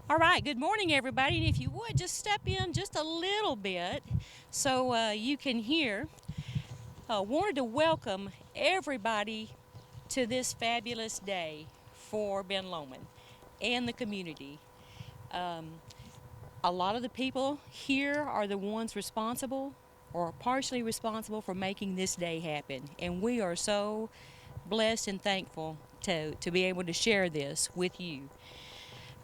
All right, good morning, everybody. And if you would, just step in just a little bit so you can hear. Wanted to welcome everybody to this fabulous day for Ben Lomond and the community. Um, a lot of the people here are the ones responsible or partially responsible for making this day happen. And we are so blessed and thankful to be able to share this with you.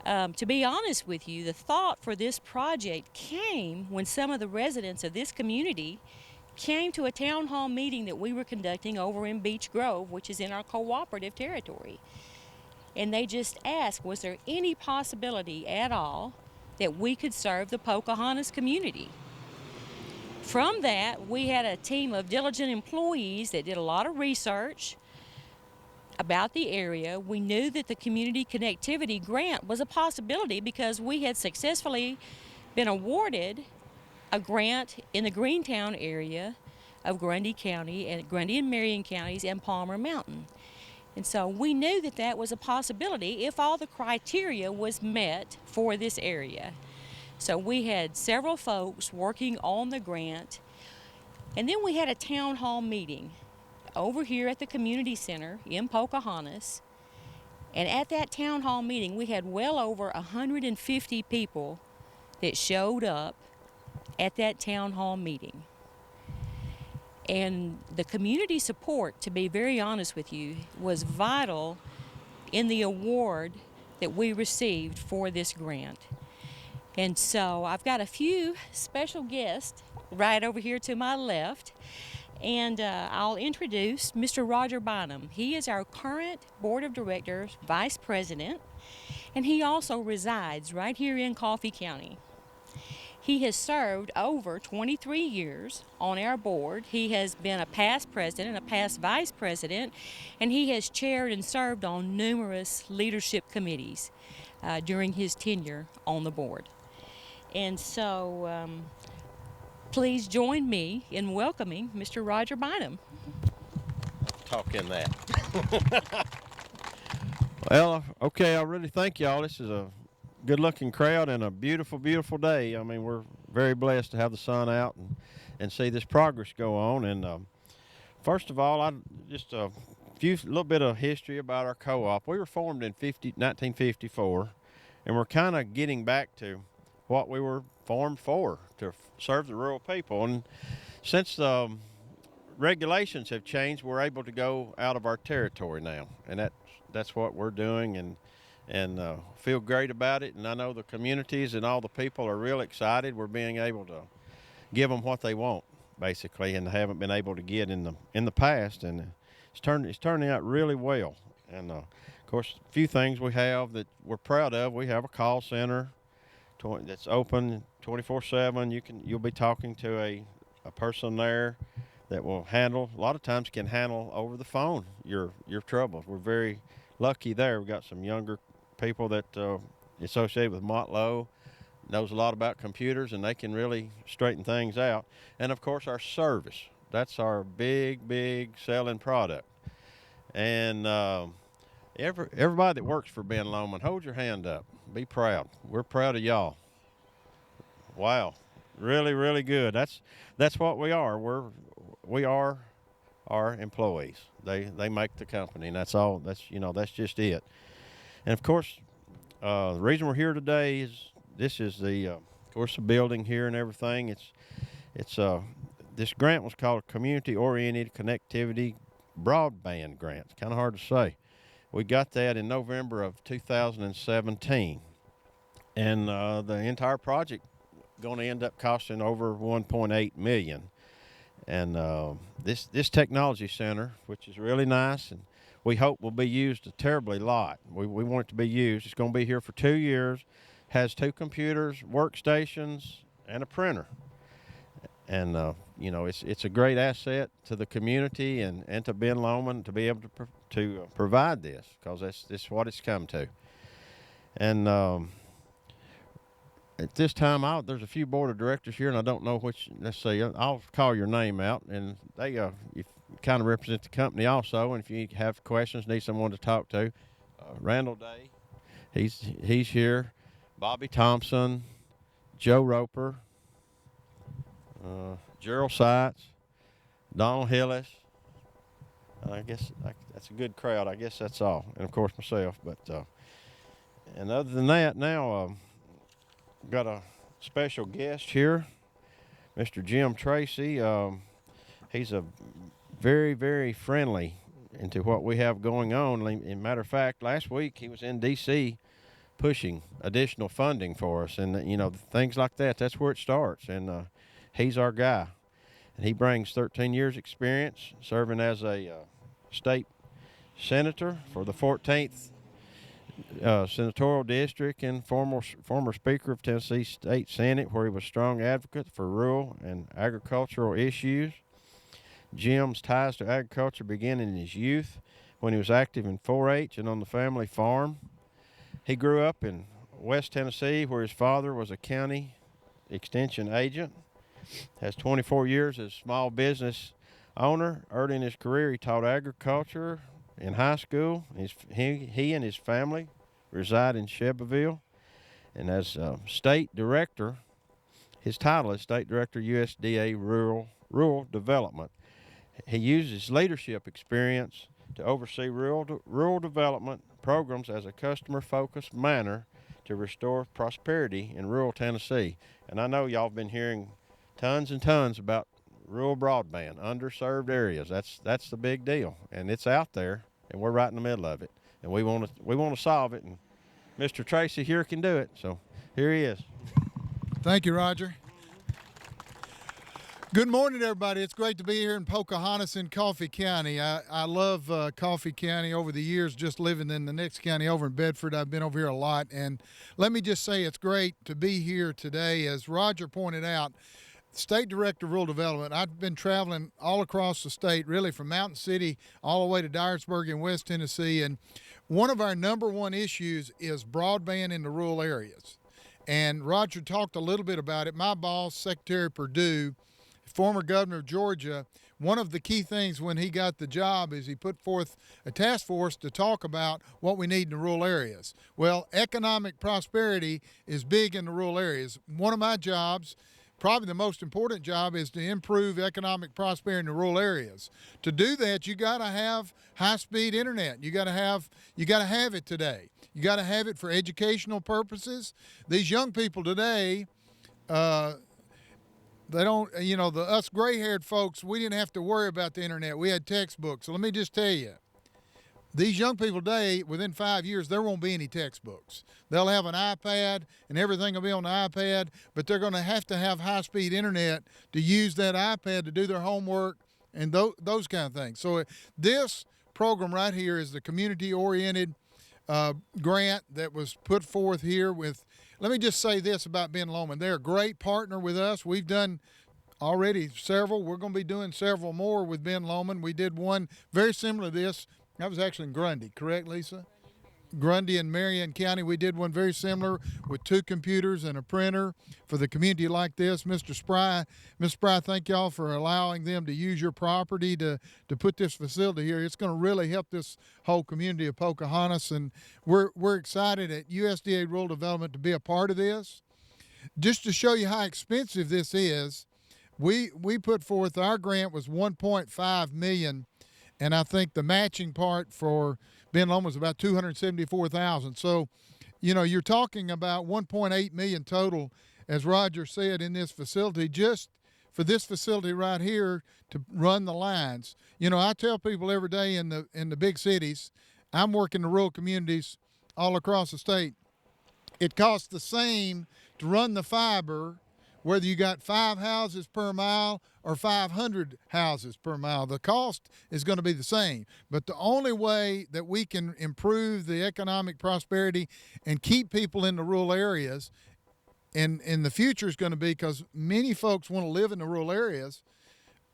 To be honest with you, the thought for this project came when some of the residents of this community came to a town hall meeting that we were conducting over in Beech Grove, which is in our cooperative territory. And they just asked, was there any possibility at all that we could serve the Pocahontas community? From that, we had a team of diligent employees that did a lot of research about the area. We knew that the community connectivity grant was a possibility because we had successfully been awarded a grant in the Greentown area of Grundy County and Grundy and Marion counties and Palmer Mountain. And so we knew that that was a possibility if all the criteria was met for this area. So we had several folks working on the grant, and then we had a town hall meeting over here at the community center in Pocahontas. And at that town hall meeting, we had well over 150 people that showed up at that town hall meeting. And the community support, to be very honest with you, was vital in the award that we received for this grant. And so I've got a few special guests right over here to my left. And I'll introduce Mr. Roger Bynum. He is our current Board of Directors Vice President, and he also resides right here in Coffee County. He has served over 23 years on our board. He has been a past president, a past vice president, and he has chaired and served on numerous leadership committees during his tenure on the board. And so please join me in welcoming Mr. Roger Bynum. Talk in that. Well, okay, I really thank y'all. This is a good-looking crowd and a beautiful, beautiful day. I mean, we're very blessed to have the sun out and see this progress go on. And first of all, I just a little bit of history about our co-op. We were formed in 1954, and we're kind of getting back to what we were formed for, to serve the rural people. And since the regulations have changed, we're able to go out of our territory now, and that's what we're doing, and feel great about it. And I know the communities and all the people are real excited. We're being able to give them what they want, basically, and haven't been able to get in the past. And it's turning out really well. And of course, a few things we have that we're proud of. We have a call center that's open 24/7. You'll be talking to a person there that will handle, a lot of times can handle over the phone your troubles. We're very lucky there. We've got some younger people that associated with Motlow, knows a lot about computers, and they can really straighten things out. And of course, our service. That's our big selling product. And everybody that works for Ben Lomond, hold your hand up. Be proud. We're proud of y'all. Wow, really good. That's what we are. We are our employees. They make the company, and that's all. That's just it. And of course, the reason we're here today is this is of course, the building here and everything. It's this grant was called a Community-Oriented Connectivity Broadband Grant. It's kind of hard to say. We got that in November of 2017, and the entire project going to end up costing over $1.8 million. And this technology center, which is really nice, and we hope will be used a terribly lot. We want it to be used. It's going to be here for 2 years, has 2 computers, workstations, and a printer. And it's a great asset to the community and to Ben Lomond to be able to provide this, because that's what it's come to. And at this time, there's a few board of directors here, and I don't know which. Let's see, I'll call your name out, and they you kind of represent the company also. And if you have questions, need someone to talk to, Randall Day, he's here. Bobby Thompson, Joe Roper, Gerald Seitz, Donald Hillis. I guess that's a good crowd. I guess that's all, and of course myself. But and other than that, now got a special guest here, Mr. Jim Tracy. He's a very, very friendly into what we have going on. In matter of fact, last week he was in D.C. pushing additional funding for us, and things like that. That's where it starts, and he's our guy. And he brings 13 years experience serving as a state senator for the 14th senatorial district, and former Speaker of Tennessee State Senate, where he was strong advocate for rural and agricultural issues. Jim's ties to agriculture began in his youth when he was active in 4-H and on the family farm. He grew up in West Tennessee, where his father was a county extension agent. Has 24 years as a small business owner. Early in his career, he taught agriculture in high school. He and his family reside in Shelbyville. And as state director, his title is State Director, USDA Rural Development. He uses leadership experience to oversee rural development programs as a customer-focused manner to restore prosperity in rural Tennessee. And I know y'all have been hearing tons and tons about rural broadband, underserved areas. That's the big deal, and it's out there, and we're right in the middle of it, and we want to solve it. And Mr. Tracy here can do it. So here he is. Thank you, Roger. Good morning, everybody. It's great to be here in Pocahontas in Coffee County. I love Coffee County. Over the years, just living in the next county over in Bedford, I've been over here a lot. And let me just say it's great to be here today. As Roger pointed out, State Director of Rural Development, I've been traveling all across the state, really from Mountain City all the way to Dyersburg in West Tennessee. And one of our number one issues is broadband in the rural areas. And Roger talked a little bit about it. My boss, Secretary Perdue, former governor of Georgia, one of the key things when he got the job is he put forth a task force to talk about what we need in the rural areas. Well, economic prosperity is big in the rural areas. One of my jobs, probably the most important job, is to improve economic prosperity in the rural areas. To do that, you got to have high-speed internet. You got to have it today. You got to have it for educational purposes. These young people today, they don't, us gray-haired folks, we didn't have to worry about the internet. We had textbooks. So let me just tell you, these young people today, within 5 years, there won't be any textbooks. They'll have an iPad, and everything will be on the iPad, but they're going to have high-speed internet to use that iPad to do their homework and those kind of things. So this program right here is the community-oriented grant that was put forth here with. Let me just say this about Ben Lomond. They're a great partner with us. We've done already several. We're going to be doing several more with Ben Lomond. We did one very similar to this. That was actually in Grundy, correct, Lisa? Grundy and Marion County. We did one very similar with 2 computers and a printer for the community like this. Mr. Spry, thank y'all for allowing them to use your property to put this facility here. It's going to really help this whole community of Pocahontas, and we're excited at USDA Rural Development to be a part of this. Just to show you how expensive this is, we put forth, our grant was $1.5 million, and I think the matching part for Ben Lomond was about $274,000. So, you're talking about $1.8 million total, as Roger said, in this facility, just for this facility right here to run the lines. I tell people every day in the big cities, I'm working the rural communities all across the state. It costs the same to run the fiber, whether you got 5 houses per mile or 500 houses per mile. The cost is going to be the same. But the only way that we can improve the economic prosperity and keep people in the rural areas and in the future is going to be because many folks want to live in the rural areas.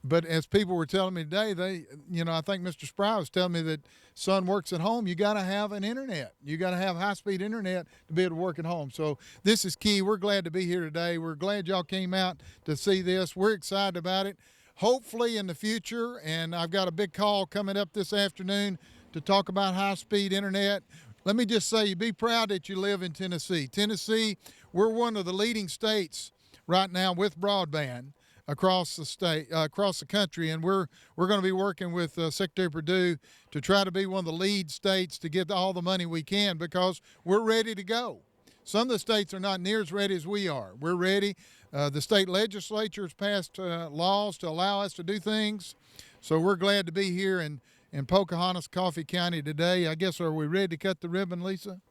But as people were telling me today, I think Mr. Spry was telling me that son works at home. You got to have an internet. You got to have high-speed internet to be able to work at home. So this is key. We're glad to be here today. We're glad y'all came out to see this. We're excited about it. Hopefully in the future, and I've got a big call coming up this afternoon to talk about high-speed internet. Let me just say, be proud that you live in Tennessee. Tennessee, we're one of the leading states right now with broadband across the state, across the country, and we're going to be working with Secretary Perdue to try to be one of the lead states to get all the money we can because we're ready to go. Some of the states are not near as ready as we are. We're ready. The state legislature has passed laws to allow us to do things, so we're glad to be here in Pocahontas, Coffee County today. I guess, are we ready to cut the ribbon, Lisa?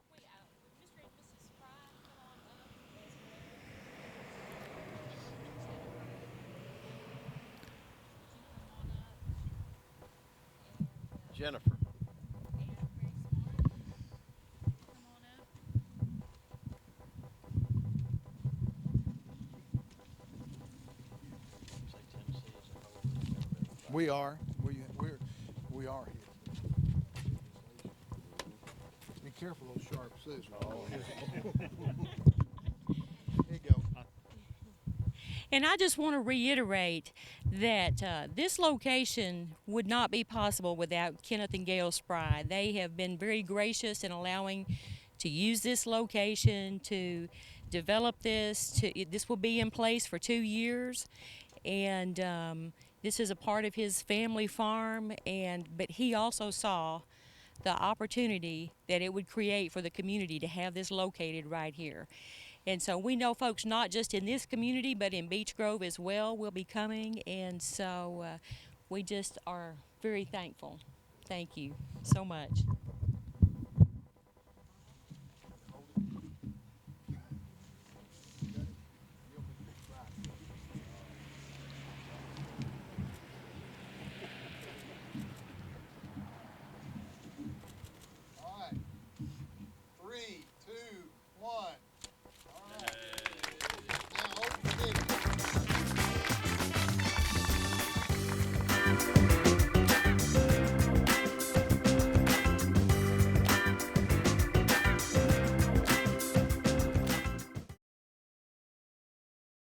Jennifer. We are. We are here. Be careful those sharp scissors. Oh, Here you go. And I just want to reiterate that this location would not be possible without Kenneth and Gail Spry. They have been very gracious in allowing to use this location to develop this. This will be in place for 2 years, and this is a part of his family farm. But he also saw the opportunity that it would create for the community to have this located right here. And so we know folks not just in this community but in Beech Grove as well will be coming, and so we just are very thankful. Thank you so much.